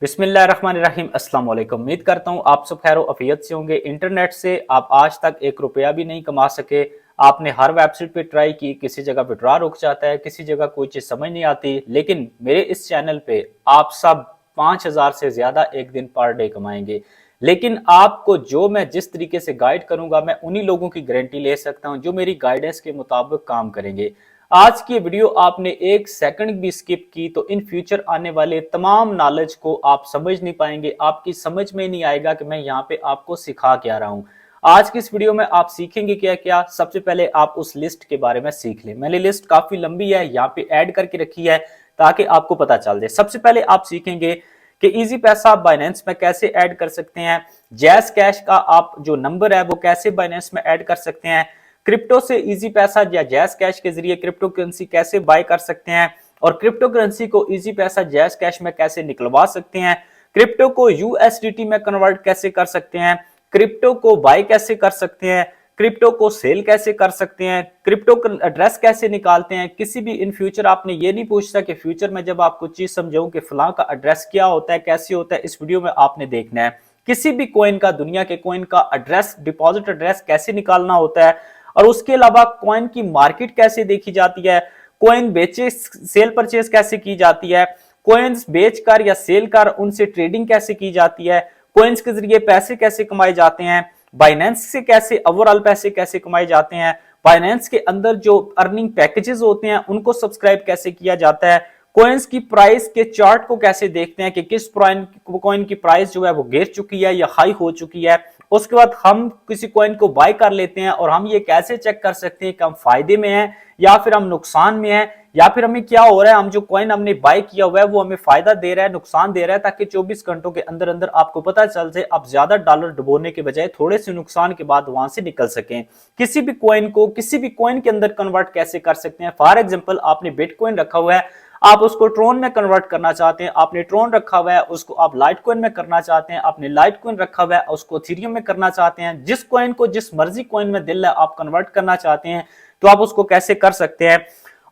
बिस्मिल्लाहिर्रहमानिर्रहीम अस्सलाम वालेकुम। उम्मीद करता हूँ आप सब खैर अफियत से होंगे। इंटरनेट से आप आज तक एक रुपया भी नहीं कमा सके। आपने हर वेबसाइट पे ट्राई की, किसी जगह विड्रॉ रुक जाता है, किसी जगह कोई चीज समझ नहीं आती। लेकिन मेरे इस चैनल पे आप सब 5,000 से ज्यादा एक दिन पर डे कमाएंगे। लेकिन आपको जो मैं जिस तरीके से गाइड करूंगा, मैं उन्हीं लोगों की गारंटी ले सकता हूं जो मेरी गाइडेंस के मुताबिक काम करेंगे। आज की वीडियो आपने एक सेकंड भी स्किप की तो इन फ्यूचर आने वाले तमाम नॉलेज को आप समझ नहीं पाएंगे। आपकी समझ में नहीं आएगा कि मैं यहाँ पे आपको सिखा क्या रहा हूँ। आज की इस वीडियो में आप सीखेंगे क्या क्या। सबसे पहले आप उस लिस्ट के बारे में सीख लें। मैंने लिस्ट काफी लंबी है, यहाँ पे ऐड करके रखी है ताकि आपको पता चल जाए। सबसे पहले आप सीखेंगे कि इजी पैसा बाइनेंस में कैसे ऐड कर सकते हैं। जैस कैश का आप जो नंबर है वो कैसे बाइनेंस में ऐड कर सकते हैं। क्रिप्टो से इजी पैसा या जैस कैश के जरिए क्रिप्टो करेंसी कैसे बाय कर सकते हैं। और क्रिप्टो करेंसी को इजी पैसा जैस कैश में कैसे निकलवा सकते हैं। क्रिप्टो को यूएसडीटी में कन्वर्ट कैसे कर सकते हैं। क्रिप्टो को बाय कैसे कर सकते हैं। क्रिप्टो को सेल कैसे कर सकते हैं। क्रिप्टो एड्रेस कैसे निकालते हैं। किसी भी इन फ्यूचर आपने ये नहीं पूछता कि फ्यूचर में जब आपको चीज समझाऊं कि फलां का एड्रेस क्या होता है, कैसे होता है, इस वीडियो में आपने देखना है। किसी भी कॉइन का, दुनिया के कॉइन का एड्रेस, डिपॉजिट एड्रेस कैसे निकालना होता है। और उसके अलावा कॉइन की मार्केट कैसे देखी जाती है। कॉइन बेचे सेल परचेज कैसे की जाती है। कॉइन्स बेचकर या सेल कर उनसे ट्रेडिंग कैसे की जाती है। कॉइन्स के जरिए पैसे कैसे कमाए जाते हैं। बाइनेंस से कैसे ओवरऑल पैसे कैसे कमाए जाते हैं। बाइनेंस के अंदर जो अर्निंग पैकेजेस होते हैं उनको सब्सक्राइब कैसे किया जाता है। कॉइन्स की प्राइस के चार्ट को कैसे देखते हैं कि किस कॉइन की प्राइस जो है वो गिर चुकी है या हाई हो चुकी है। उसके बाद हम किसी कॉइन को बाय कर लेते हैं और हम ये कैसे चेक कर सकते हैं कि हम फायदे में हैं या फिर हम नुकसान में हैं, या फिर हमें क्या हो रहा है, हम जो कॉइन हमने बाय किया हुआ है वो हमें फायदा दे रहा है, नुकसान दे रहा है। ताकि 24 घंटों के अंदर अंदर आपको पता चल जाए, आप ज्यादा डॉलर डुबोने के बजाय थोड़े से नुकसान के बाद वहां से निकल सकें। किसी भी कॉइन को किसी भी कॉइन के अंदर कन्वर्ट कैसे कर सकते हैं। फॉर एग्जाम्पल आपने बिटकॉइन रखा हुआ है, आप उसको ट्रोन में कन्वर्ट करना चाहते हैं। आपने ट्रोन रखा हुआ है, उसको आप लाइट कॉइन में करना चाहते हैं। आपने लाइट कॉइन रखा हुआ है, उसको इथेरियम में करना चाहते हैं। जिस कॉइन को जिस मर्जी कॉइन में दिल है आप कन्वर्ट करना चाहते हैं तो आप उसको कैसे कर सकते हैं।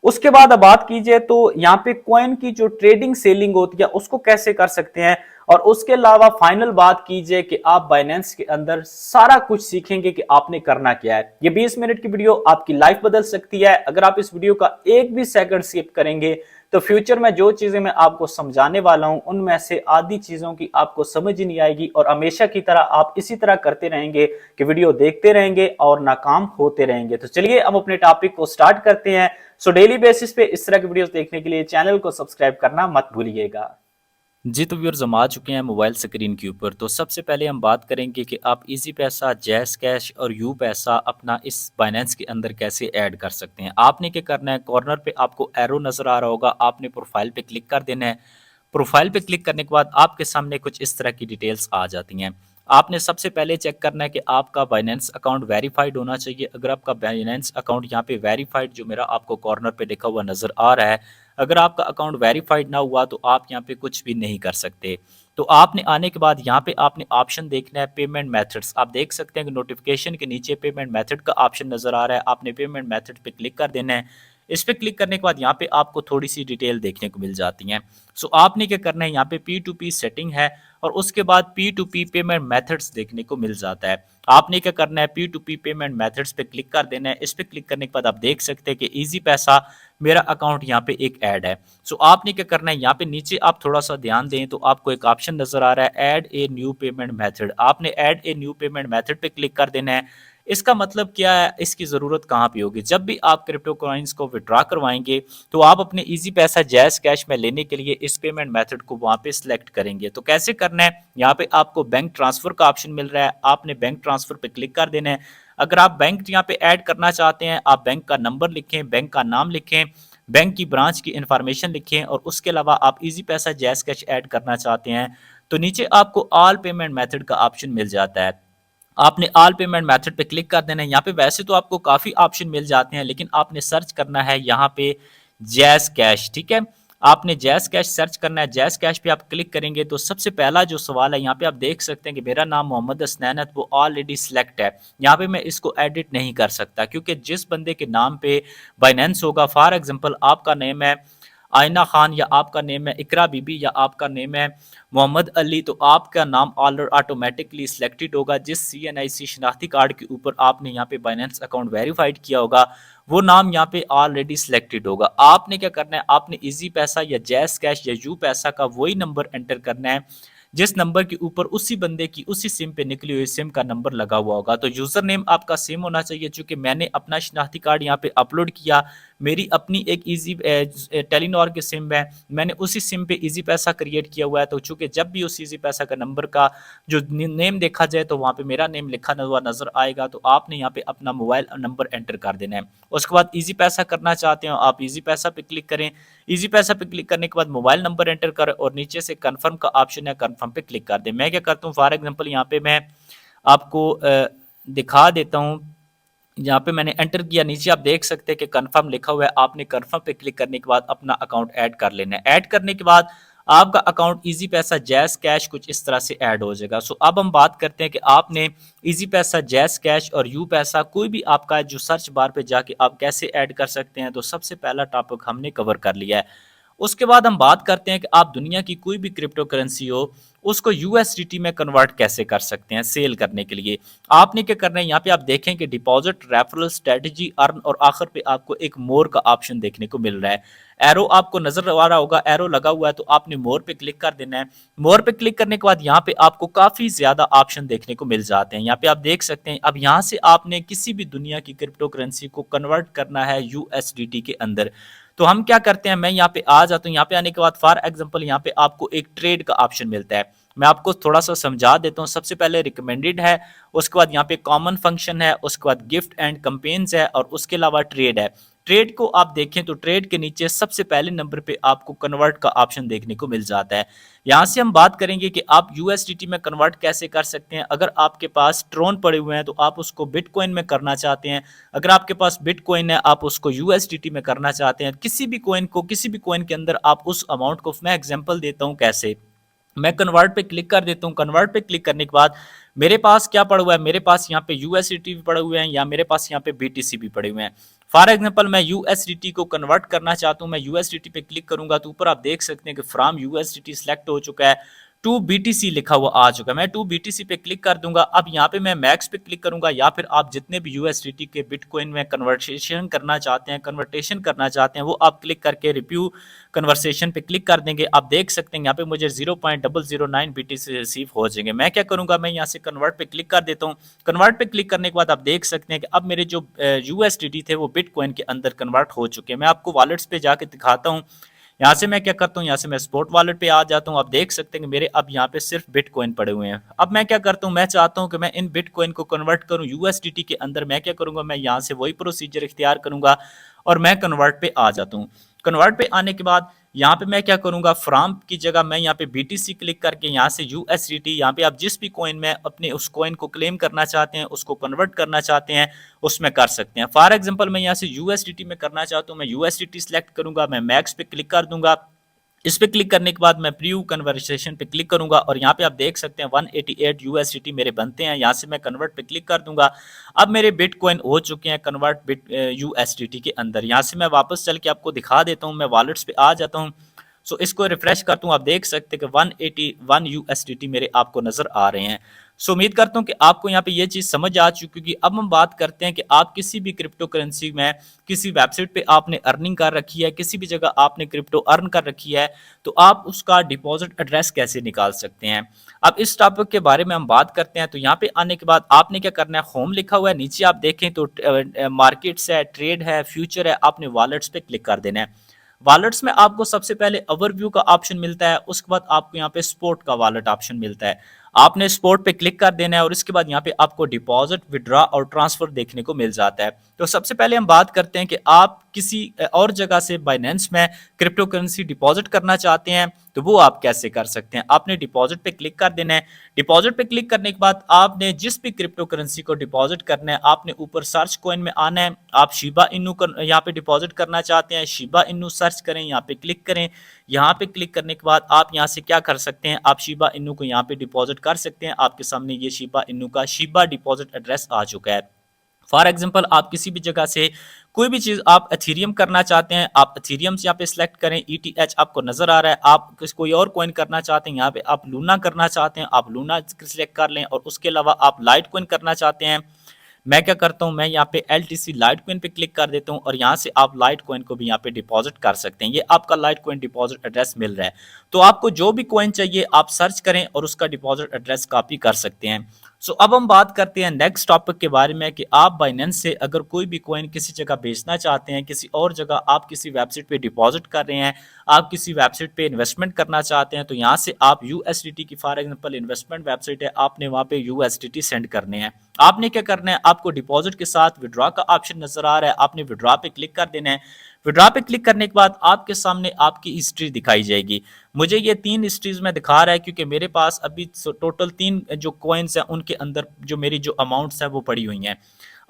उसके बाद अब बात कीजिए तो यहाँ पे कॉइन की जो ट्रेडिंग सेलिंग होती है उसको कैसे कर सकते हैं। और उसके अलावा फाइनल बात कीजिए कि आप बाइनेंस के अंदर सारा कुछ सीखेंगे कि आपने करना क्या है। ये 20 मिनट की वीडियो आपकी लाइफ बदल सकती है। अगर आप इस वीडियो का एक भी सेकंड स्किप करेंगे तो फ्यूचर में जो चीजें मैं आपको समझाने वाला हूं उनमें से आधी चीजों की आपको समझ ही नहीं आएगी और हमेशा की तरह आप इसी तरह करते रहेंगे कि वीडियो देखते रहेंगे और नाकाम होते रहेंगे। तो चलिए हम अपने टॉपिक को स्टार्ट करते हैं। सो डेली बेसिस पे इस तरह की वीडियोस देखने के लिए चैनल को सब्सक्राइब करना मत भूलिएगा। जी तो व्यूअर्स हम आ चुके हैं मोबाइल स्क्रीन के ऊपर। तो सबसे पहले हम बात करेंगे कि आप इजी पैसा, जैस कैश और यू पैसा अपना इस बाइनेंस के अंदर कैसे ऐड कर सकते हैं। आपने क्या करना है, कॉर्नर पे आपको एरो नज़र आ रहा होगा, आपने प्रोफाइल पे क्लिक कर देना है। प्रोफाइल पे क्लिक करने के बाद आपके सामने कुछ इस तरह की डिटेल्स आ जाती हैं। आपने सबसे पहले चेक करना है कि आपका बाइनेंस अकाउंट वेरीफाइड होना चाहिए। अगर आपका बाइनेंस अकाउंट यहाँ पे वेरीफाइड जो मेरा आपको कॉर्नर पे लिखा हुआ नज़र आ रहा है, अगर आपका अकाउंट वेरीफाइड ना हुआ तो आप यहाँ पे कुछ भी नहीं कर सकते। तो आपने आने के बाद यहाँ पे आपने ऑप्शन देखना है पेमेंट मेथड्स। आप देख सकते हैं कि नोटिफिकेशन के नीचे पेमेंट मेथड का ऑप्शन नज़र आ रहा है। आपने पेमेंट मेथड पे क्लिक कर देना है। इस पे क्लिक करने के बाद यहाँ पे आपको थोड़ी सी डिटेल देखने को मिल जाती हैं। सो आपने क्या करना है, यहाँ पे P2P सेटिंग है और उसके बाद P2P पेमेंट मेथड्स देखने को मिल जाता है। आपने क्या करना है, P2P पेमेंट मेथड्स पे क्लिक कर देना है। इस पे क्लिक करने के बाद आप देख सकते हैं कि इजी पैसा मेरा अकाउंट यहाँ पे एक ऐड है। सो आपने क्या करना है, यहाँ पे नीचे आप थोड़ा सा ध्यान दें तो आपको एक ऑप्शन नजर आ रहा है add a new payment method. आपने add a new payment method पे क्लिक कर देना है। इसका मतलब क्या है, इसकी ज़रूरत कहाँ पे होगी, जब भी आप क्रिप्टो कॉइन्स को विड्रॉ करवाएंगे तो आप अपने इजी पैसा जैस कैश में लेने के लिए इस पेमेंट मेथड को वहाँ पे सिलेक्ट करेंगे। तो कैसे करना है, यहाँ पे आपको बैंक ट्रांसफर का ऑप्शन मिल रहा है, आपने बैंक ट्रांसफर पे क्लिक कर देना है। अगर आप बैंक यहाँ पे ऐड करना चाहते हैं, आप बैंक का नंबर लिखें, बैंक का नाम लिखें, बैंक की ब्रांच की इंफॉर्मेशन लिखें और उसके अलावा आप इजी पैसा जैस कैश ऐड करना चाहते हैं तो नीचे आपको ऑल पेमेंट मेथड का ऑप्शन मिल जाता है। आपने ऑल पेमेंट मेथड पे क्लिक कर देना है। यहाँ पे वैसे तो आपको काफ़ी ऑप्शन मिल जाते हैं लेकिन आपने सर्च करना है यहाँ पे जैस कैश। ठीक है, आपने जैस कैश सर्च करना है। जैस कैश पे आप क्लिक करेंगे तो सबसे पहला जो सवाल है, यहाँ पे आप देख सकते हैं कि मेरा नाम मोहम्मद हसनैन है, वो ऑलरेडी सिलेक्ट है। यहाँ पे मैं इसको एडिट नहीं कर सकता क्योंकि जिस बंदे के नाम पे बाइनेंस होगा, फॉर एग्जांपल आपका नेम है आयना खान या आपका नेम है इकरा बीबी या आपका नेम है मोहम्मद अली, तो आपका नाम ऑटोमेटिकली सिलेक्टेड होगा। जिस CNIC शनाख्ती कार्ड के ऊपर आपने यहाँ पे बाइनेंस अकाउंट वेरीफाइड किया होगा वो नाम यहाँ पे ऑलरेडी सिलेक्टेड होगा। आपने क्या करना है, आपने इजी पैसा या जैस कैश या यू पैसा का वही नंबर एंटर करना है जिस नंबर के ऊपर उसी बंदे की उसी सिम पे निकली हुई सिम का नंबर लगा हुआ होगा। तो यूजर नेम आपका सेम होना चाहिए। चूंकि मैंने अपना शनाख्ती कार्ड यहाँ पे अपलोड किया, मेरी अपनी एक इजी टेलीनॉर की सिम है, मैंने उसी सिम पे इजी पैसा क्रिएट किया हुआ है। तो चूंकि जब भी उस इजी पैसा का नंबर का जो नेम देखा जाए तो वहाँ पे मेरा नेम लिखा हुआ नजर आएगा। तो आपने यहाँ पे अपना मोबाइल नंबर एंटर कर देना है। उसके बाद इजी पैसा करना चाहते हो आप इजी पैसा पे क्लिक करें। इजी पैसा पे क्लिक करने के बाद मोबाइल नंबर एंटर करें और नीचे से कन्फर्म का ऑप्शन है, कन्फर्म पे क्लिक कर दें। मैं क्या करता हूँ, फॉर एग्जाम्पल यहाँ पे मैं आपको दिखा देता हूँ। यहाँ पे मैंने एंटर किया, नीचे आप देख सकते हैं कि कंफर्म लिखा हुआ है। आपने कंफर्म पे क्लिक करने के बाद अपना अकाउंट ऐड कर लेना है। ऐड करने के बाद आपका अकाउंट इजी पैसा जैस कैश कुछ इस तरह से ऐड हो जाएगा। सो अब हम बात करते हैं कि आपने इजी पैसा जैस कैश और यू पैसा कोई भी आपका जो सर्च बार पे जाके आप कैसे ऐड कर सकते हैं। तो सबसे पहला टॉपिक हमने कवर कर लिया है। उसके बाद हम बात करते हैं कि आप दुनिया की कोई भी क्रिप्टो करेंसी हो उसको यूएसडीटी में कन्वर्ट कैसे कर सकते हैं सेल करने के लिए। आपने क्या करना है, यहाँ पे आप देखें कि डिपॉजिट, रेफरल, स्ट्रेटजी, अर्न और आखिर पे आपको एक मोर का ऑप्शन देखने को मिल रहा है। एरो आपको नजर आ रहा होगा, एरो लगा हुआ है, तो आपने मोर पे क्लिक कर देना है। मोर पे क्लिक करने के बाद यहाँ पे आपको काफी ज्यादा ऑप्शन देखने को मिल जाते हैं। यहाँ पे आप देख सकते हैं अब यहाँ से आपने किसी भी दुनिया की क्रिप्टो करेंसी को कन्वर्ट करना है यूएसडीटी के अंदर। तो हम क्या करते हैं, मैं यहाँ पे आ जाता हूँ। यहाँ पे आने के बाद फॉर एग्जांपल यहाँ पे आपको एक ट्रेड का ऑप्शन मिलता है। मैं आपको थोड़ा सा समझा देता हूँ। सबसे पहले रिकमेंडेड है, उसके बाद यहाँ पे कॉमन फंक्शन है, उसके बाद गिफ्ट एंड कंपेन्स है और उसके अलावा ट्रेड है। ट्रेड को आप देखें तो ट्रेड के नीचे सबसे पहले नंबर पे आपको कन्वर्ट का ऑप्शन देखने को मिल जाता है। यहाँ से हम बात करेंगे कि आप यूएसडीटी में कन्वर्ट कैसे कर सकते हैं। अगर आपके पास ट्रोन पड़े हुए हैं तो आप उसको बिटकॉइन में करना चाहते हैं। अगर आपके पास बिटकॉइन है आप उसको यूएसडीटी में करना चाहते हैं। किसी भी कॉइन के अंदर आप उस अमाउंट को, मैं एग्जांपल देता हूँ कैसे। मैं कन्वर्ट पे क्लिक कर देता हूँ। कन्वर्ट पे क्लिक करने के बाद मेरे पास क्या पड़ा हुआ है, मेरे पास यहाँ पे यूएसडीटी भी पड़े हुए हैं या मेरे पास यहाँ पे बीटीसी भी पड़े हुए हैं। फॉर एग्जांपल मैं यूएसडीटी को कन्वर्ट करना चाहता हूँ, मैं यूएसडीटी पे क्लिक करूंगा तो ऊपर आप देख सकते हैं कि फ्रॉम यूएसडीटी सिलेक्ट हो चुका है, टू बीटीसी लिखा हुआ आ चुका है। मैं टू बीटीसी पे क्लिक कर दूंगा। अब यहाँ पे मैं मैक्स पे क्लिक करूंगा या फिर आप जितने भी यूएसडीटी के बिटकॉइन में कन्वर्सेशन करना चाहते हैं, कन्वर्टेशन करना चाहते हैं, वो आप क्लिक करके रिव्यू कन्वर्सेशन पे क्लिक कर देंगे। आप देख सकते हैं यहाँ पे मुझे 0.009 बीटीसी रिसीव हो जाएंगे। मैं क्या करूंगा, मैं यहाँ से कन्वर्ट पे क्लिक कर देता हूँ। कन्वर्ट पे क्लिक करने के बाद आप देख सकते हैं कि अब मेरे जो यूएसडीटी थे वो बिटकॉइन के अंदर कन्वर्ट हो चुके हैं। मैं आपको वॉलेट्स पे जाके दिखाता हूँ। यहाँ से मैं क्या करता हूँ, यहाँ से मैं स्पॉट वॉलेट पे आ जाता हूँ। आप देख सकते हैं कि मेरे अब यहाँ पे सिर्फ बिटकॉइन पड़े हुए हैं। अब मैं क्या करता हूँ, मैं चाहता हूँ कि मैं इन बिटकॉइन को कन्वर्ट करूँ यूएसडीटी के अंदर। मैं क्या करूँगा, मैं यहाँ से वही प्रोसीजर इख्तियार करूँगा और मैं कन्वर्ट पे आ जाता हूँ। कन्वर्ट पे आने के बाद यहाँ पे मैं क्या करूंगा, फ्रॉम की जगह मैं यहाँ पे बीटीसी क्लिक करके यहाँ से यूएसडीटी, यहाँ पे आप जिस भी कॉइन में अपने उस कॉइन को क्लेम करना चाहते हैं, उसको कन्वर्ट करना चाहते हैं, उसमें कर सकते हैं। फॉर एग्जांपल मैं यहाँ से यूएसडीटी में करना चाहता हूँ, मैं यूएसडीटी सिलेक्ट करूंगा, मैं मैक्स पे क्लिक कर दूंगा। इस पे क्लिक करने के बाद मैं प्रीव्यू कन्वर्सेशन पे क्लिक करूंगा और यहाँ पे आप देख सकते हैं 188 यूएसडीटी मेरे बनते हैं। यहाँ से मैं कन्वर्ट पे क्लिक कर दूंगा। अब मेरे बिटकॉइन हो चुके हैं कन्वर्ट बिट यूएसडीटी के अंदर। यहाँ से मैं वापस चल के आपको दिखा देता हूँ, मैं वॉलेट्स पे आ जाता हूँ। सो इसको रिफ्रेश करता हूँ, आप देख सकते हैं कि 181 यूएसडीटी मेरे आपको नजर आ रहे हैं। सो उम्मीद करता हूँ कि आपको यहाँ पे ये चीज समझ आ चुकी होगी। अब हम बात करते हैं कि आप किसी भी क्रिप्टो करेंसी में किसी वेबसाइट पे आपने अर्निंग कर रखी है, किसी भी जगह आपने क्रिप्टो अर्न कर रखी है, तो आप उसका डिपॉजिट एड्रेस कैसे निकाल सकते हैं। अब इस टॉपिक के बारे में हम बात करते हैं। तो यहाँ पे आने के बाद आपने क्या करना है, होम लिखा हुआ है, नीचे आप देखें तो मार्केट्स है, ट्रेड है, फ्यूचर है, आपने वॉलेट्स पे क्लिक कर देना है। वॉलेट्स में आपको सबसे पहले ओवरव्यू का ऑप्शन मिलता है, उसके बाद आपको यहाँ पे स्पोर्ट का वॉलेट ऑप्शन मिलता है। आपने स्पोर्ट पे क्लिक कर देना है और इसके बाद यहाँ पे आपको डिपॉजिट, विड्रॉ और ट्रांसफर देखने को मिल जाता है। तो सबसे पहले हम बात करते हैं कि आप किसी और जगह से बाइनेंस में क्रिप्टो करेंसी डिपॉजिट करना चाहते हैं तो वो आप कैसे कर सकते हैं। आपने डिपॉजिट पे क्लिक कर देना है। डिपॉजिट पे क्लिक करने के बाद आपने जिस भी क्रिप्टो करेंसी को डिपॉजिट करना है, आपने ऊपर सर्च कॉइन में आना है। आप शिबा इनू यहाँ पे डिपॉजिट करना चाहते हैं, शिबा इनू सर्च करें, यहाँ पे क्लिक करें। यहाँ पे क्लिक करने के बाद आप यहाँ से क्या कर सकते हैं, आप शिबा इनू को यहाँ पे डिपॉजिट कर सकते हैं। आपके सामने ये शिबा इनू का शिबा डिपॉजिट एड्रेस आ चुका है। फॉर एग्जांपल आप किसी भी जगह से कोई भी चीज़ आप एथीरियम करना चाहते हैं, आप एथीरियम से यहाँ पे सिलेक्ट करें, ETH आपको नज़र आ रहा है। आप कोई और कॉइन करना चाहते हैं, यहाँ पे आप लूना करना चाहते हैं, आप लूना सिलेक्ट कर लें। और उसके अलावा आप लाइट कॉइन करना चाहते हैं, मैं क्या करता हूँ, मैं यहाँ पे LTC लाइट कॉइन पे क्लिक कर देता हूँ और यहाँ से आप लाइट कॉइन को भी यहाँ पे डिपॉजिट कर सकते हैं। ये आपका लाइट कॉइन डिपॉजिट एड्रेस मिल रहा है। तो आपको जो भी कॉइन चाहिए आप सर्च करें और उसका डिपॉजिट एड्रेस कॉपी कर सकते हैं। सो अब हम बात करते हैं नेक्स्ट टॉपिक के बारे में कि आप बाइनेंस से अगर कोई भी कॉइन किसी जगह बेचना चाहते हैं, किसी और जगह आप किसी वेबसाइट पे डिपॉजिट कर रहे हैं, आप किसी वेबसाइट पे इन्वेस्टमेंट करना चाहते हैं, तो यहाँ से आप USDT की फॉर एग्जांपल इन्वेस्टमेंट वेबसाइट है, आपने वहाँ पे USDT सेंड करने हैं। आपने क्या करना है, आपको डिपॉजिट के साथ विड्रॉ का ऑप्शन नजर आ रहा है, आपने विड्रॉ पे क्लिक कर देना है। विड्रॉ पे क्लिक करने के बाद आपके सामने आपकी हिस्ट्री दिखाई जाएगी। मुझे ये 3 हिस्ट्रीज में दिखा रहा है क्योंकि मेरे पास अभी टोटल 3 जो कॉइन्स हैं उनके अंदर जो मेरी जो अमाउंट्स है वो पड़ी हुई हैं।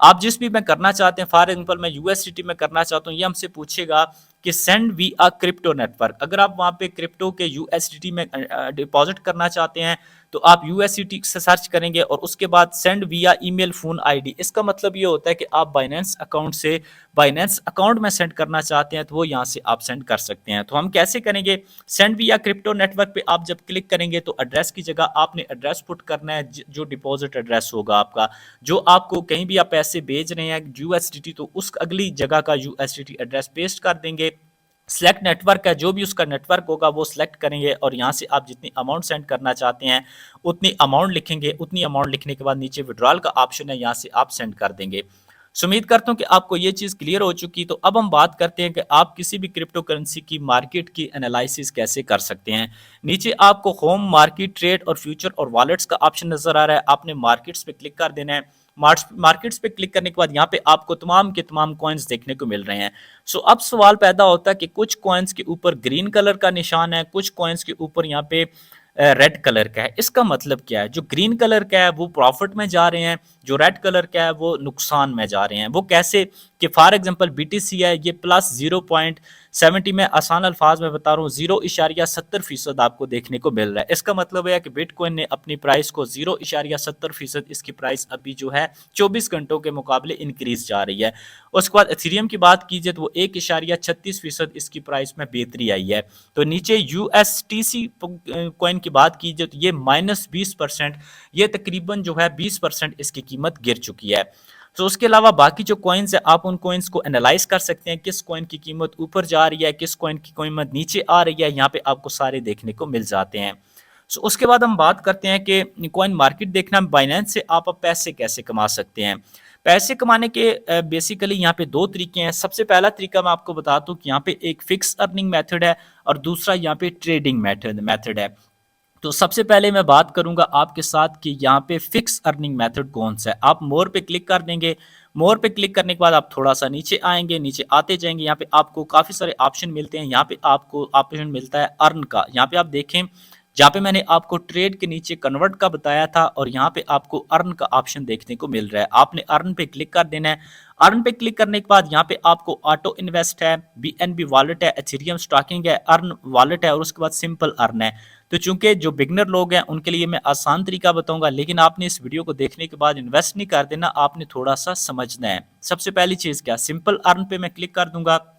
आप जिस भी मैं करना चाहते हैं, फॉर एग्जांपल मैं USDT में करना चाहता हूँ, ये हमसे पूछेगा कि send via crypto network. अगर आप वहाँ पे क्रिप्टो के USDT में डिपॉजिट करना चाहते हैं तो आप USDT से सर्च करेंगे और उसके बाद सेंड विया ईमेल फोन ID। इसका मतलब ये होता है कि आप बाइनेंस अकाउंट से बाइनेंस अकाउंट में सेंड करना चाहते हैं तो वो यहाँ से आप सेंड कर सकते हैं। तो हम कैसे करेंगे, सेंड विया क्रिप्टो नेटवर्क पे आप जब क्लिक करेंगे तो एड्रेस की जगह आपने एड्रेस पुट करना है जो डिपॉजिट एड्रेस होगा आपका, जो आपको कहीं भी आप पैसे भेज रहे हैं USDT, तो उस अगली जगह का USDT एड्रेस पेस्ट कर देंगे। सेलेक्ट नेटवर्क है, जो भी उसका नेटवर्क होगा वो सिलेक्ट करेंगे और यहाँ से आप जितनी अमाउंट सेंड करना चाहते हैं उतनी अमाउंट लिखेंगे। उतनी अमाउंट लिखने के बाद नीचे विड्रॉल का ऑप्शन है, यहाँ से आप सेंड कर देंगे। सो उम्मीद करता हूँ कि आपको ये चीज़ क्लियर हो चुकी। तो अब हम बात करते हैं कि आप किसी भी क्रिप्टो करेंसी की मार्केट की एनालिसिस कैसे कर सकते हैं। नीचे आपको होम, मार्केट, ट्रेड और फ्यूचर और वॉलेट्स का ऑप्शन नजर आ रहा है, आपने मार्केट्स पे क्लिक कर देना है। मार्केट्स पे क्लिक करने के बाद यहाँ पे आपको तमाम के तमाम कॉइन्स देखने को मिल रहे हैं। सो अब सवाल पैदा होता है कि कुछ कॉइन्स के ऊपर ग्रीन कलर का निशान है, कुछ कॉइन्स के ऊपर यहाँ पे रेड कलर का है। इसका मतलब क्या है, जो ग्रीन कलर का है वो प्रॉफिट में जा रहे हैं, जो रेड कलर का है वो नुकसान में जा रहे हैं। वो कैसे कि फॉर एग्जांपल BTC है, ये प्लस 0.70 में आसान अल्फाज में बता रहा हूँ 0.70% आपको देखने को मिल रहा है। इसका मतलब है कि बिटकॉइन ने अपनी प्राइस को 0.70% इसकी प्राइस अभी जो है 24 घंटों के मुकाबले इंक्रीज जा रही है। उसके बाद एथेरियम की बात कीजिए तो वो 1.36% इसकी प्राइस में बेहतरी आई है। तो नीचे USTC कॉइन की बात कीजिए तो ये -20%, ये तकरीबन जो है 20% इसकी कीमत गिर चुकी है। तो उसके अलावा बाकी जो कॉइन्स है आप उन कॉइन्स को एनालाइज कर सकते हैं, किस कॉइन की कीमत ऊपर जा रही है, किस कॉइन की कीमत नीचे आ रही है, यहाँ पे आपको सारे देखने को मिल जाते हैं। सो उसके बाद हम बात करते हैं कि कॉइन मार्केट देखना, बाइनेंस से आप पैसे कैसे कमा सकते हैं। पैसे कमाने के बेसिकली यहाँ पे 2 तरीके हैं। सबसे पहला तरीका मैं आपको बताता हूँ कि यहाँ पे एक फिक्स अर्निंग मेथड है और दूसरा यहाँ पे ट्रेडिंग मेथड है। तो सबसे पहले मैं बात करूंगा आपके साथ कि यहाँ पे फिक्स अर्निंग मेथड कौन सा है। आप मोर पे क्लिक कर देंगे। मोर पे क्लिक करने के बाद आप थोड़ा सा नीचे आएंगे, नीचे आते जाएंगे, यहाँ पे आपको काफ़ी सारे ऑप्शन मिलते हैं। यहाँ पे आपको ऑप्शन मिलता है अर्न का। यहाँ पे आप देखें, जहाँ पे मैंने आपको ट्रेड के नीचे कन्वर्ट का बताया था और यहाँ पे आपको अर्न का ऑप्शन देखने को मिल रहा है। आपने अर्न पे क्लिक कर देना है। अर्न पे क्लिक करने के बाद यहाँ पे आपको ऑटो इन्वेस्ट है, BNB वॉलेट है, एथेरियम स्टॉकिंग है, अर्न वॉलेट है और उसके बाद सिंपल अर्न है। तो चूंकि जो बिगनर लोग हैं उनके लिए मैं आसान तरीका बताऊंगा, लेकिन आपने इस वीडियो को देखने के बाद इन्वेस्ट नहीं कर देना, आपने थोड़ा सा समझना है। सबसे पहली चीज़ क्या, सिंपल अर्न पे मैं क्लिक कर दूंगा।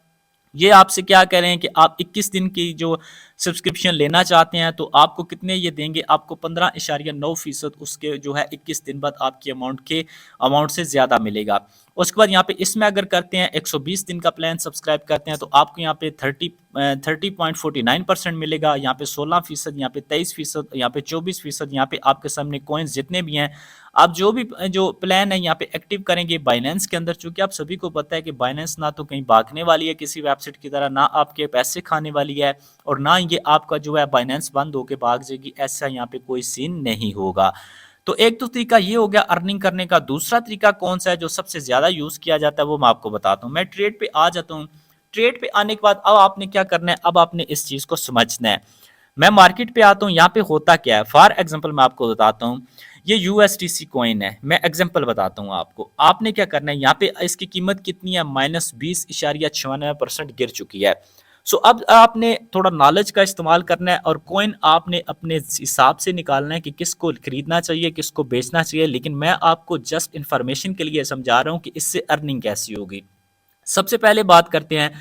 ये आपसे क्या कह रहे हैं कि आप 21 दिन की जो सब्सक्रिप्शन लेना चाहते हैं तो आपको कितने ये देंगे, आपको 15.9% उसके जो है 21 दिन बाद आपकी अमाउंट से ज़्यादा मिलेगा। उसके बाद यहाँ पे इसमें अगर करते हैं 120 दिन का प्लान सब्सक्राइब करते हैं तो आपको यहाँ पे 30.49% मिलेगा। यहाँ पे 16%, यहाँ पे 23%, यहाँ पे 24%। यहाँ पे आपके सामने कॉइन्स जितने भी हैं, आप जो भी जो प्लान है यहाँ पे एक्टिव करेंगे बाइनेंस के अंदर। चूंकि आप सभी को पता है कि बाइनेंस ना तो कहीं भागने वाली है किसी वेबसाइट की तरह, ना आपके पैसे खाने वाली है और ना ये आपका जो है बाइनेंस बंद होकर भाग जाएगी, ऐसा यहाँ पे कोई सीन नहीं होगा। तो एक तो तरीका ये हो गया अर्निंग करने का। दूसरा तरीका कौन सा है जो सबसे ज्यादा यूज किया जाता है वो मैं आपको बताता हूँ। मैं ट्रेड पे आ जाता हूँ। ट्रेड पे आने के बाद अब आपने क्या करना है, अब आपने इस चीज को समझना है। मैं मार्केट पे आता हूँ, यहाँ पे होता क्या है, फॉर एग्जाम्पल मैं आपको बताता हूँ। ये USDC कॉइन है, मैं एग्जाम्पल बताता हूँ आपको। आपने क्या करना है, यहाँ पे इसकी कीमत कितनी है, -20.96% गिर चुकी है। सो अब आपने थोड़ा नॉलेज का इस्तेमाल करना है और कॉइन आपने अपने हिसाब से निकालना है कि किसको खरीदना चाहिए, किसको बेचना चाहिए। लेकिन मैं आपको जस्ट इंफॉर्मेशन के लिए समझा रहा हूँ कि इससे अर्निंग कैसी होगी। सबसे पहले बात करते हैं,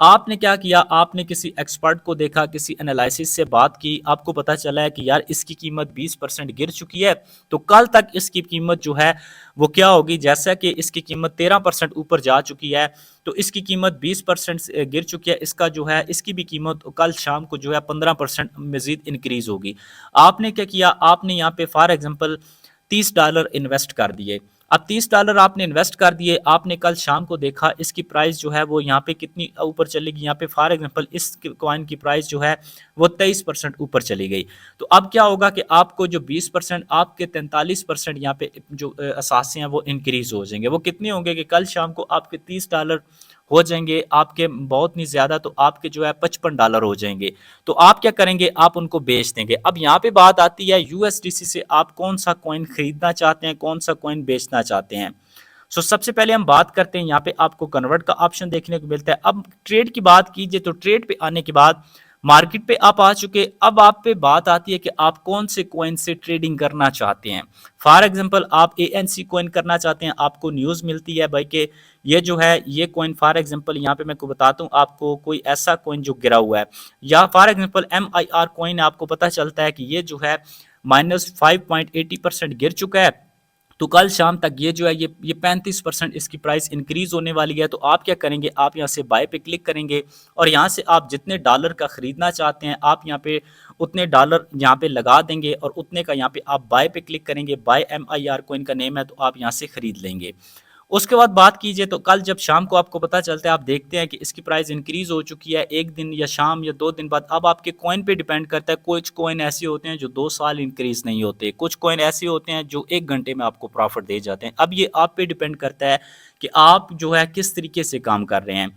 आपने क्या किया, आपने किसी एक्सपर्ट को देखा, किसी एनालिसिस से बात की, आपको पता चला है कि यार इसकी कीमत 20% गिर चुकी है, तो कल तक इसकी कीमत जो है वो क्या होगी, जैसा कि इसकी कीमत 13% ऊपर जा चुकी है, तो इसकी कीमत 20% गिर चुकी है, इसका जो है इसकी भी कीमत कल शाम को जो है 15% मजीद इंक्रीज होगी। आपने क्या किया, आपने यहाँ पे फॉर एग्जाम्पल $30 इन्वेस्ट कर दिए। अब $30 आपने इन्वेस्ट कर दिए, आपने कल शाम को देखा इसकी प्राइस जो है वो यहाँ पे कितनी ऊपर चलेगी, यहाँ पे फॉर एग्जांपल इस कॉइन की प्राइस जो है वो 23% ऊपर चली गई। तो अब क्या होगा कि आपको जो 20% आपके 43% यहाँ पे जो असासे हैं वो इंक्रीज हो जाएंगे। वो कितने होंगे कि कल शाम को आपके $30 हो जाएंगे, आपके बहुत नहीं ज़्यादा तो आपके जो है $55 हो जाएंगे। तो आप क्या करेंगे, आप उनको बेच देंगे। अब यहाँ पे बात आती है यूएसडीसी से आप कौन सा कॉइन खरीदना चाहते हैं, कौन सा कॉइन बेचना चाहते हैं। सबसे पहले हम बात करते हैं, यहाँ पे आपको कन्वर्ट का ऑप्शन देखने को मिलता है। अब ट्रेड की बात कीजिए तो ट्रेड पे आने के बाद मार्केट पे आप आ चुके, अब आप पे बात आती है कि आप कौन से कॉइन से ट्रेडिंग करना चाहते हैं। फॉर एग्जांपल आप एएनसी कॉइन करना चाहते हैं, आपको न्यूज़ मिलती है भाई कि ये जो है ये कॉइन फॉर एग्जांपल यहाँ पे मैं को बताता हूँ आपको, कोई ऐसा कॉइन जो गिरा हुआ है, या फॉर एग्जांपल MIR कॉइन आपको पता चलता है कि ये जो है -5.80% गिर चुका है, तो कल शाम तक ये जो है ये 35% इसकी प्राइस इंक्रीज होने वाली है। तो आप क्या करेंगे, आप यहाँ से बाय पे क्लिक करेंगे और यहाँ से आप जितने डॉलर का खरीदना चाहते हैं आप यहाँ पे उतने डॉलर यहाँ पे लगा देंगे और उतने का यहाँ पे आप बाय पे क्लिक करेंगे। बाय MIR कोइन का नेम है, तो आप यहाँ से खरीद लेंगे। उसके बाद बात कीजिए तो कल जब शाम को आपको पता चलता है, आप देखते हैं कि इसकी प्राइस इंक्रीज हो चुकी है, एक दिन या शाम या 2 दिन बाद। अब आपके कॉइन पे डिपेंड करता है, कुछ कॉइन ऐसे होते हैं जो 2 साल इंक्रीज नहीं होते, कुछ कॉइन ऐसे होते हैं जो 1 घंटे में आपको प्रॉफिट दे जाते हैं। अब ये आप पे डिपेंड करता है कि आप जो है किस तरीके से काम कर रहे हैं।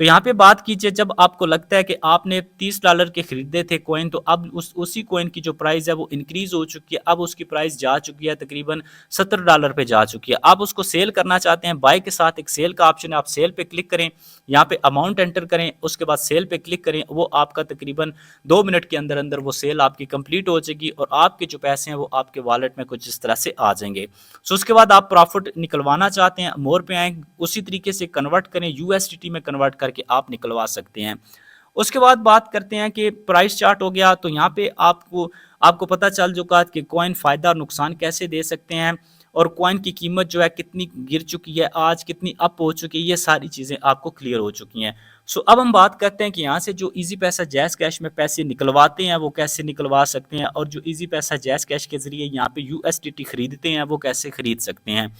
तो यहाँ पे बात कीजिए, जब आपको लगता है कि आपने $30 के खरीदे थे कॉइन, तो अब उसी कॉइन की जो प्राइस है वो इंक्रीज हो चुकी है, अब उसकी प्राइस जा चुकी है तकरीबन $70 पे जा चुकी है। आप उसको सेल करना चाहते हैं, बाय के साथ एक सेल का ऑप्शन है, आप सेल पे क्लिक करें, यहाँ पे अमाउंट एंटर करें, उसके बाद सेल पे क्लिक करें, वो आपका तकरीबन 2 मिनट के अंदर अंदर वो सेल आपकी कंप्लीट हो जाएगी और आपके जो पैसे हैं वो आपके वॉलेट में कुछ इस तरह से आ जाएंगे। उसके बाद आप प्रॉफिट निकलवाना चाहते हैं, मोर पे आए, उसी तरीके से कन्वर्ट करें, यूएसडीटी में कन्वर्ट करके आप निकलवा सकते हैं। उसके बाद बात करते हैं कि प्राइस चार्ट हो गया, तो यहाँ पे आपको आपको पता चल चुका कि कॉइन फायदा और नुकसान कैसे दे सकते हैं और कॉइन की कीमत जो है कितनी गिर चुकी है, आज कितनी अप हो चुकी है, ये सारी चीज़ें आपको क्लियर हो चुकी हैं। अब हम बात करते हैं कि यहाँ से जो इजी पैसा जैज़ कैश में पैसे निकलवाते हैं वो कैसे निकलवा सकते हैं, और जो इजी पैसा जैज़ कैश के जरिए यहाँ पे यूएसडीटी खरीदते हैं वो कैसे खरीद सकते हैं।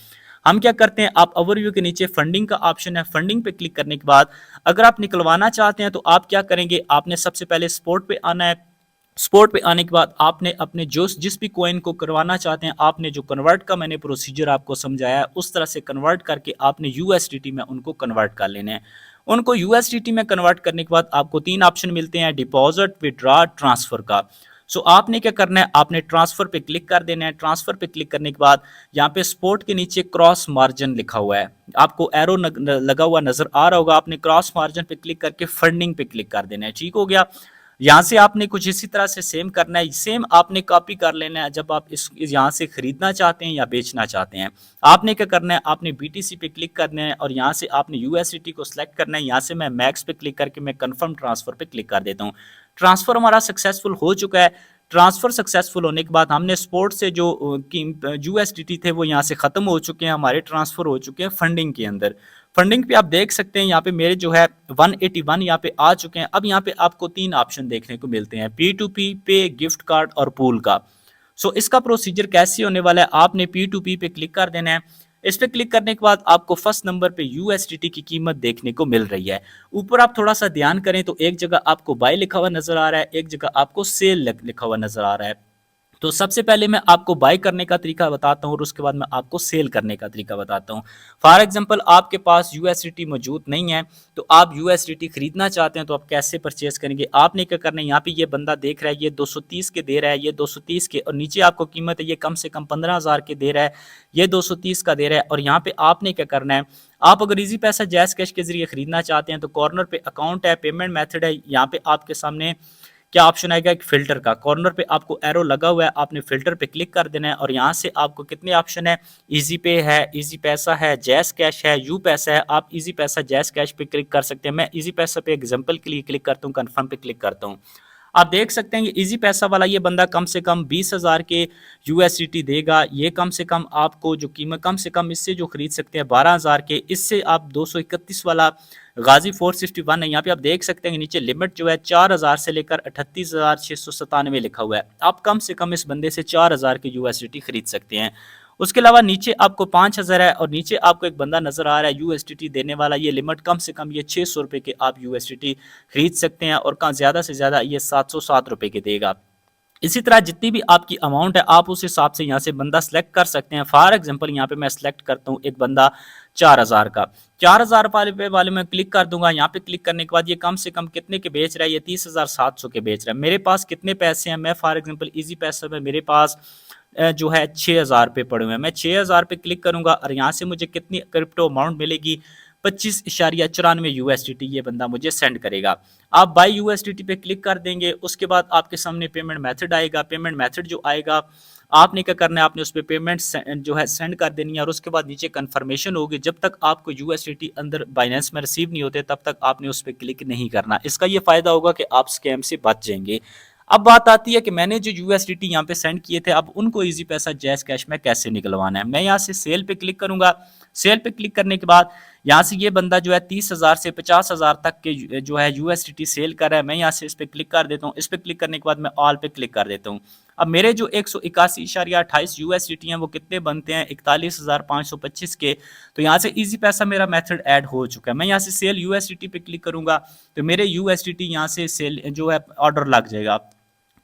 हम क्या करते हैं, आप ओवरव्यू के नीचे फंडिंग का ऑप्शन है, फंडिंग पे क्लिक करने के बाद अगर आप निकलवाना चाहते हैं तो आप क्या करेंगे, आपने सबसे पहले स्पॉट पे आना है। स्पॉट पे आने के बाद आपने अपने जो जिस भी कॉइन को करवाना चाहते हैं, आपने जो कन्वर्ट का मैंने प्रोसीजर आपको समझाया है उस तरह से कन्वर्ट करके आपने यूएसडीटी में उनको कन्वर्ट कर लेना है। उनको यूएसडीटी में कन्वर्ट करने के बाद आपको 3 ऑप्शन मिलते हैं, डिपॉजिट, विड्रॉ, ट्रांसफर का। आपने क्या करना है, आपने ट्रांसफर पे क्लिक कर देना है। ट्रांसफर पे क्लिक करने के बाद यहाँ पे स्पॉट के नीचे क्रॉस मार्जिन लिखा हुआ है, आपको एरो लगा हुआ नजर आ रहा होगा, आपने क्रॉस मार्जिन पे क्लिक करके फंडिंग पे क्लिक कर देना है। ठीक हो गया। यहाँ से आपने कुछ इसी तरह से सेम करना है, सेम आपने कॉपी कर लेना है जब आप इस यहाँ से खरीदना चाहते हैं या बेचना चाहते हैं। आपने क्या करना है, आपने BTC पे क्लिक करना है और यहाँ से आपने USDT को सिलेक्ट करना है। यहाँ से मैं मैक्स पे क्लिक करके मैं कंफर्म ट्रांसफर पे क्लिक कर देता हूँ। ट्रांसफर हमारा सक्सेसफुल हो चुका है। ट्रांसफर सक्सेसफुल होने के बाद हमने स्पॉट से जो USDT थे वो यहाँ से खत्म हो चुके हैं, हमारे ट्रांसफर हो चुके हैं फंडिंग के अंदर। फंडिंग पे आप देख सकते हैं यहाँ पे मेरे जो है 181 यहाँ पे आ चुके हैं। अब यहाँ पे आपको 3 ऑप्शन देखने को मिलते हैं, P2P, पे, गिफ्ट कार्ड और पूल का। इसका प्रोसीजर कैसे होने वाला है, आपने P2P पे क्लिक कर देना है। इस पे क्लिक करने के बाद आपको फर्स्ट नंबर पे USDT की कीमत देखने को मिल रही है। ऊपर आप थोड़ा सा ध्यान करें तो एक जगह आपको बाय लिखा हुआ नजर आ रहा है, एक जगह आपको सेल लिखा हुआ नजर आ रहा है। तो सबसे पहले मैं आपको बाय करने का तरीका बताता हूँ और उसके बाद मैं आपको सेल करने का तरीका बताता हूँ। फॉर एग्जांपल आपके पास यूएसडीटी मौजूद नहीं है, तो आप यूएसडीटी खरीदना चाहते हैं, तो आप कैसे परचेज करेंगे? आपने क्या करना है, यहाँ पे ये बंदा देख रहा है ये 230 के दे रहा है, ये 230 के, और नीचे आपको कीमत है ये कम से कम 15,000 के दे रहा है, ये 230 का दे रहा है। और यहाँ पे आपने क्या करना है, आप अगर इजी पैसा जैस कैश के जरिए खरीदना चाहते हैं तो कॉर्नर पे अकाउंट है, पेमेंट मेथड है, यहाँ पे आपके सामने क्या ऑप्शन आएगा, एक फिल्टर का। कॉर्नर पे आपको एरो लगा हुआ है, आपने फिल्टर पे क्लिक कर देना है और यहाँ से आपको कितने ऑप्शन है, इजी पे है, इजी पैसा है, जैस कैश है, यू पैसा है। आप इजी पैसा जैस कैश पे क्लिक कर सकते हैं। मैं इजी पैसा पे एग्जांपल के लिए क्लिक करता हूँ, कन्फर्म पे क्लिक करता हूँ। आप देख सकते हैं कि इजी पैसा वाला ये बंदा कम से कम 20,000 के यूएसडीटी देगा। ये कम से कम आपको जो कीमत, कम से कम इससे जो खरीद सकते हैं 12,000 के, इससे आप 231 वाला गाजी 461 है। यहाँ पे आप देख सकते हैं कि नीचे लिमिट जो है 4,000 से लेकर 38,697 लिखा हुआ है। आप कम से कम इस बंदे से 4,000 के यूएसडीटी खरीद सकते हैं। उसके अलावा नीचे आपको 5,000 है और नीचे आपको एक बंदा नजर आ रहा है यूएसडीटी देने वाला। ये लिमिट कम से कम ये 600 रुपए के आप यूएसडीटी खरीद सकते हैं और कहाँ ज्यादा से ज्यादा ये 707 रुपए के देगा। इसी तरह जितनी भी आपकी अमाउंट है आप उस हिसाब से यहाँ से बंदा सेलेक्ट कर सकते हैं। फॉर एग्जांपल यहाँ पे मैं सेलेक्ट करता हूँ एक बंदा 4,000 का, 4,000 वाले में क्लिक कर दूंगा। यहाँ पे क्लिक करने के बाद ये कम से कम कितने के बेच रहा है, ये 30,700 के बेच रहा है। मेरे पास कितने पैसे हैं, मैं फॉर एग्जांपल इजी पैसा में मेरे पास जो है 6,000 पे पड़े हुए हैं। मैं 6,000 पे क्लिक करूंगा और यहाँ से मुझे कितनी क्रिप्टो अमाउंट मिलेगी, 25.94 यूएसडीटी ये बंदा मुझे सेंड करेगा। आप बाई यूएसडीटी पे क्लिक कर देंगे, उसके बाद आपके सामने पेमेंट मेथड आएगा। पेमेंट मेथड जो आएगा आपने क्या करना है, आपने उस पर पेमेंट जो है सेंड कर देनी है और उसके बाद नीचे कंफर्मेशन होगी। जब तक आपको यूएसडीटी अंदर बाइनेंस में रिसीव नहीं होते तब तक आपने उस पर क्लिक नहीं करना। इसका ये फायदा होगा कि आप स्कैम से बच जाएंगे। अब बात आती है कि मैंने जो यूएसडीटी यहाँ पे सेंड किए थे, अब उनको इजी पैसा जैस कैश में कैसे निकलवाना है। मैं यहाँ से सेल पे क्लिक करूंगा। सेल पे क्लिक करने के बाद यहाँ से ये बंदा जो है 30,000 से 50,000 तक के जो है यूएसडीटी सेल कर रहा है। मैं यहाँ से इस पे क्लिक कर देता हूँ। इस पे क्लिक करने के बाद मैं ऑल पे क्लिक कर देता हूँ। अब मेरे जो 181.28 यूएसडीटी हैं वो कितने बनते हैं, 41,525 के। तो यहाँ से इजी पैसा मेरा मेथड ऐड हो चुका है। मैं यहाँ से सेल यूएसडीटी पे क्लिक करूंगा तो मेरे यूएसडीटी यहाँ से सेल जो है ऑर्डर लग जाएगा।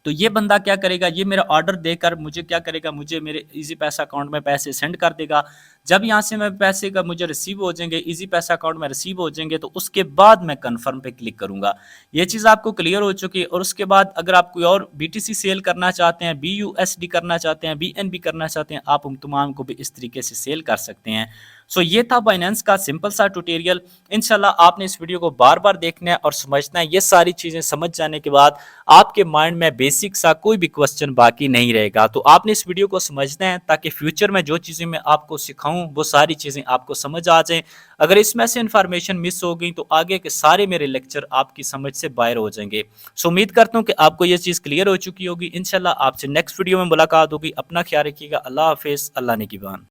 तो ये बंदा क्या करेगा, ये मेरा ऑर्डर देकर मुझे क्या करेगा, मुझे मेरे इजी पैसा अकाउंट में पैसे सेंड कर देगा। जब यहाँ से मैं पैसे का मुझे रिसीव हो जाएंगे, इजी पैसा अकाउंट में रिसीव हो जाएंगे, तो उसके बाद मैं कंफर्म पे क्लिक करूंगा। ये चीज़ आपको क्लियर हो चुकी है। और उसके बाद अगर आप कोई और बीटीसी सेल करना चाहते हैं, बीयूएसडी करना चाहते हैं, बीएनबी करना चाहते हैं, आप उन तमाम को भी इस तरीके से सेल कर सकते हैं। सो ये था बाइनेंस का सिंपल सा ट्यूटोरियल। इंशाल्लाह आपने इस वीडियो को बार बार देखना है और समझना है। ये सारी चीज़ें समझ जाने के बाद आपके माइंड में बेसिक सा कोई भी क्वेश्चन बाकी नहीं रहेगा। तो आपने इस वीडियो को समझना है ताकि फ्यूचर में जो चीज़ें मैं आपको सिखाऊं वो सारी चीज़ें आपको समझ आ जाएं। अगर इसमें से इन्फॉर्मेशन मिस हो गई तो आगे के सारे मेरे लेक्चर आपकी समझ से बाहर हो जाएंगे। सो उम्मीद करता हूँ कि आपको ये चीज़ क्लियर हो चुकी होगी। इंशाल्लाह आपसे नेक्स्ट वीडियो में मुलाकात होगी। अपना ख्याल रखिएगा। अल्लाह हाफिज़। अल्लाह निगहबान।